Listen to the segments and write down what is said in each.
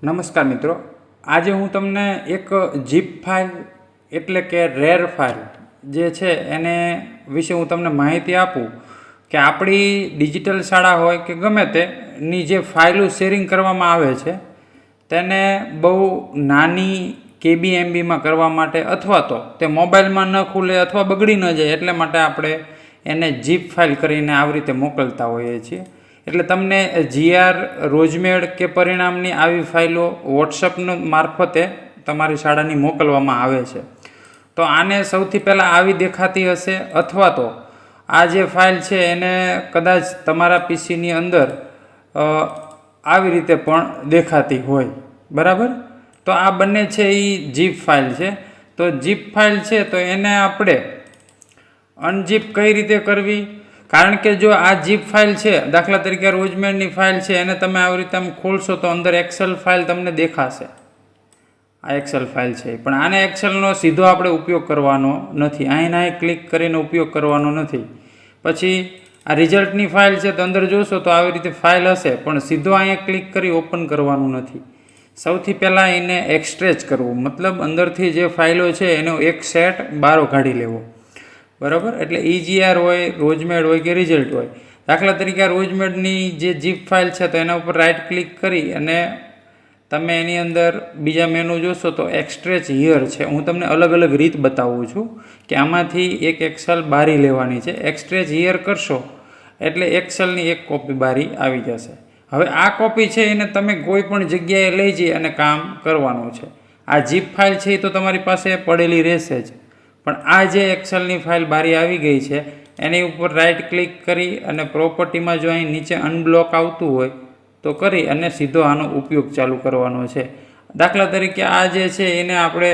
નમસ્કાર મિત્રો, આજે હું તમને એક જીપ ફાઇલ એટલે કે રેર ફાઇલ જે છે એને વિશે હું તમને માહિતી આપું કે આપણી ડિજિટલ શાળા હોય કે ગમે તેની જે ફાઇલો શેરિંગ કરવામાં આવે છે તેને બહુ નાની KBMBમાં કરવા માટે અથવા તો તે મોબાઈલમાં ન ખુલે અથવા બગડી ન જાય એટલે માટે આપણે એને જીપ ફાઇલ કરીને આવી રીતે મોકલતા હોઈએ છીએ. એટલે તમને GR, રોજમેડ કે પરિણામની આવી ફાઇલો વોટ્સઅપ મારફતે તમારી શાળાની મોકલવામાં આવે છે. તો આને સૌથી પહેલાં આવી દેખાતી હશે અથવા તો આ જે ફાઇલ છે એને કદાચ તમારા PCની અંદર આવી રીતે પણ દેખાતી હોય, બરાબર. તો આ બંને છે એ જીપ ફાઇલ છે. તો જીપ ફાઇલ છે તો એને આપણે અનજીપ કઈ રીતે કરવી, કારણ કે જો આ જીપ ફાઇલ છે, દાખલા તરીકે રોજમેડની ફાઇલ છે, એને તમે આવી રીતે આમ ખોલશો તો અંદર એક્સેલ ફાઇલ તમને દેખાશે. આ એક્સેલ ફાઇલ છે, પણ આને એક્સેલનો સીધો આપણે ઉપયોગ કરવાનો નથી. અહીં ક્લિક કરીને ઉપયોગ કરવાનો નથી. પછી આ રિઝલ્ટની ફાઇલ છે તો અંદર જોશો તો આવી રીતે ફાઇલ હશે, પણ સીધો અહીંયા ક્લિક કરી ઓપન કરવાનું નથી. સૌથી પહેલાં એને એક્સટ્રેચ કરવું, મતલબ અંદરથી જે ફાઇલો છે એનો એક સેટ બહાર કાઢી લેવો, બરાબર. એટલે EGR હોય, રોજમેડ હોય કે રિઝલ્ટ હોય. દાખલા તરીકે આ રોજમેડની જે જીપ ફાઇલ છે તો એના ઉપર રાઇટ ક્લિક કરી અને તમે એની અંદર બીજા મેનુ જોશો તો એક્સટ્રેચ હિયર છે. હું તમને અલગ અલગ રીત બતાવું છું કે આમાંથી એક એક્સેલ બારી લેવાની છે. એક્સટ્રેચ હિયર કરશો એટલે એક્સેલની એક કોપી બારી આવી જશે. હવે આ કોપી છે એને તમે કોઈ પણ જગ્યાએ લઈ જઈ અને કામ કરવાનું છે. આ જીપ ફાઇલ છે એ તો તમારી પાસે પડેલી રહેશે જ, પણ આ જે એક્સેલની ફાઇલ બારી આવી ગઈ છે એની ઉપર રાઇટ ક્લિક કરી અને પ્રોપર્ટીમાં જો અહીં નીચે અનબ્લોક આવતું હોય તો કરી અને સીધો આનો ઉપયોગ ચાલુ કરવાનો છે. દાખલા તરીકે આ જે છે એને આપણે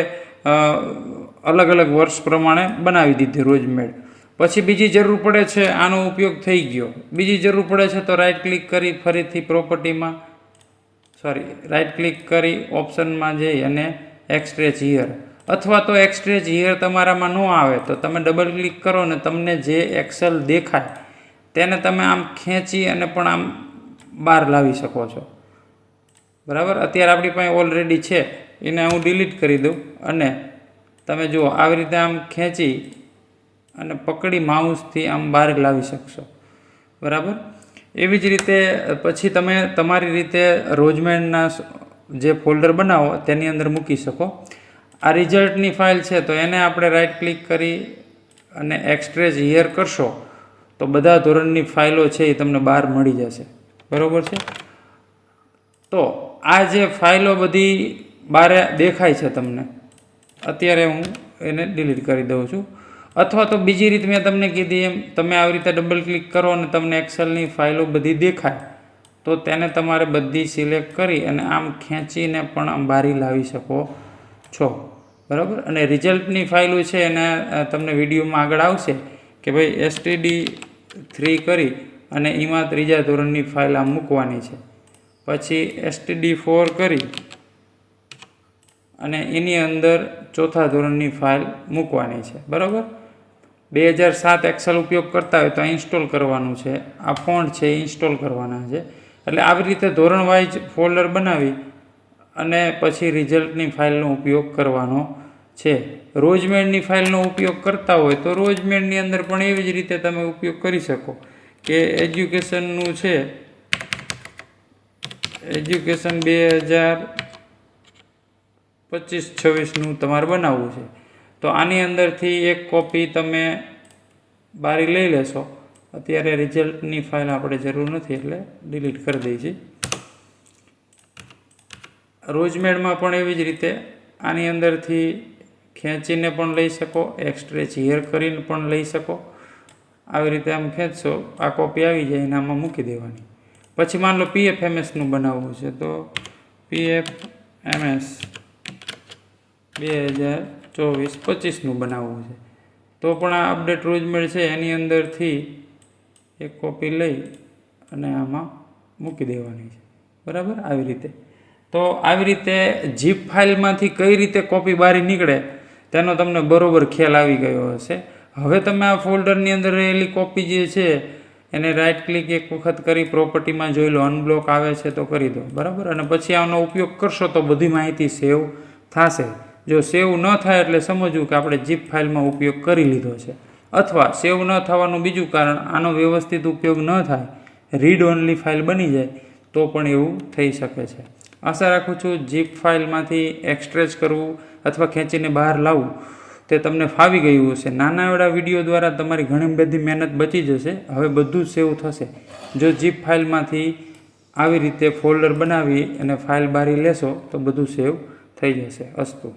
અલગ અલગ વર્ષ પ્રમાણે બનાવી દીધી રોજમેડ. પછી બીજી જરૂર પડે છે, આનો ઉપયોગ થઈ ગયો, બીજી જરૂર પડે છે તો રાઇટ ક્લિક કરી ફરીથી પ્રોપર્ટીમાં રાઇટ ક્લિક કરી ઓપ્શનમાં જઈ અને એક્સટ્રેચ હિયર, અથવા તો એક્સટ્રેચ હિયર તમારામાં ન આવે તો તમે ડબલ ક્લિક કરો ને તમને જે એક્સેલ દેખાય તેને તમે આમ ખેંચી અને પણ આમ બહાર લાવી શકો છો, બરાબર. અત્યારે આપણી પાસે ઓલરેડી છે, એને હું ડિલીટ કરી દઉં અને તમે જુઓ આવી રીતે આમ ખેંચી અને પકડી માઉસથી આમ બહાર લાવી શકશો, બરાબર. એવી જ રીતે પછી તમે તમારી રીતે રોજમેડના જે ફોલ્ડર બનાવો તેની અંદર મૂકી શકો. આ રિઝલ્ટની ફાઇલ છે તો એને આપણે રાઇટ ક્લિક કરી અને એક્સટ્રેચ હિયર કરશો તો બધા ધોરણની ફાઇલો છે એ તમને બહાર મળી જશે, બરાબર છે. તો આ જે ફાઇલો બધી બહાર દેખાય છે તમને, અત્યારે હું એને ડિલીટ કરી દઉં છું. અથવા તો બીજી રીત મેં તમને કીધી એમ તમે આવી રીતે ડબલ ક્લિક કરો અને તમને એક્સેલની ફાઇલો બધી દેખાય તો તેને તમારે બધી સિલેક્ટ કરી અને આમ ખેંચીને પણ આમ બારી લાવી શકો છો, બરાબર. અને રિઝલ્ટની ફાઇલો છે એને તમને વિડીયોમાં આગળ આવશે કે ભાઈ STD3 કરી અને એમાં ત્રીજા ધોરણની ફાઇલ આમ મૂકવાની છે. પછી STD4 કરી અને એની અંદર ચોથા ધોરણની ફાઇલ મૂકવાની છે, બરાબર. 2007 એક્સેલ ઉપયોગ કરતા હોય તો ઇન્સ્ટોલ કરવાનું છે, આ ફોન્ટ છે એ ઇન્સ્ટોલ કરવાના છે. એટલે આવી રીતે ધોરણ વાઇઝ ફોલ્ડર બનાવી અને પછી રિઝલ્ટની ફાઇલનો ઉપયોગ કરવાનો છે. રોજમેડની ફાઇલનો ઉપયોગ કરતા હોય તો રોજમેડની અંદર પણ એવી જ રીતે તમે ઉપયોગ કરી શકો કે એજ્યુકેશનનું છે, એજ્યુકેશન 2025-26નું તમારે બનાવવું છે તો આની અંદરથી એક કોપી તમે બારી લઈ લેશો. અત્યારે રિઝલ્ટની ફાઇલ આપણે જરૂર નથી એટલે ડિલીટ કરી દઈ છે. રોજમેડમાં પણ એવી જ રીતે આની અંદરથી ખેંચીને પણ લઈ શકો, એક્સટ્રેચ હિયર કરીને પણ લઈ શકો. આવી રીતે આમ ખેંચશો, આ કોપી આવી જાય એને આમાં મૂકી દેવાની. પછી માન લો PFMSનું બનાવવું છે તો PFMS 2024-25નું બનાવવું છે તો પણ આ અપડેટ રોજમેડ છે એની અંદરથી એક કોપી લઈ અને આમાં મૂકી દેવાની છે, બરાબર. આવી રીતે તો આવી રીતે જીપ ફાઇલમાંથી કઈ રીતે કોપી બહાર નીકળે તેનો તમને બરોબર ખ્યાલ આવી ગયો હશે. હવે તમે આ ફોલ્ડરની અંદર રહેલી કોપી જે છે એને રાઇટ ક્લિક એક વખત કરી પ્રોપર્ટીમાં જોઈ લો, અનબ્લોક આવે છે તો કરી દો, બરાબર. અને પછી આનો ઉપયોગ કરશો તો બધી માહિતી સેવ થશે. જો સેવ ન થાય એટલે સમજવું કે આપણે ઝીપ ફાઇલમાં ઉપયોગ કરી લીધો છે. અથવા સેવ ન થવાનું બીજું કારણ આનો વ્યવસ્થિત ઉપયોગ ન થાય, રીડ ઓનલી ફાઇલ બની જાય તો પણ એવું થઈ શકે છે. આશા રાખું છું ઝીપ ફાઇલમાંથી એક્સટ્રેચ કરવું અથવા ખેંચીને બહાર લાવવું તે તમને ફાવી ગયું હશે. નાના એવડા વિડીયો દ્વારા તમારી ઘણી બધી મહેનત બચી જશે. હવે બધું સેવ થશે જો ઝીપ ફાઇલમાંથી આવી રીતે ફોલ્ડર બનાવી અને ફાઇલ બારી લેશો તો બધું સેવ થઈ જશે. અસ્તુ.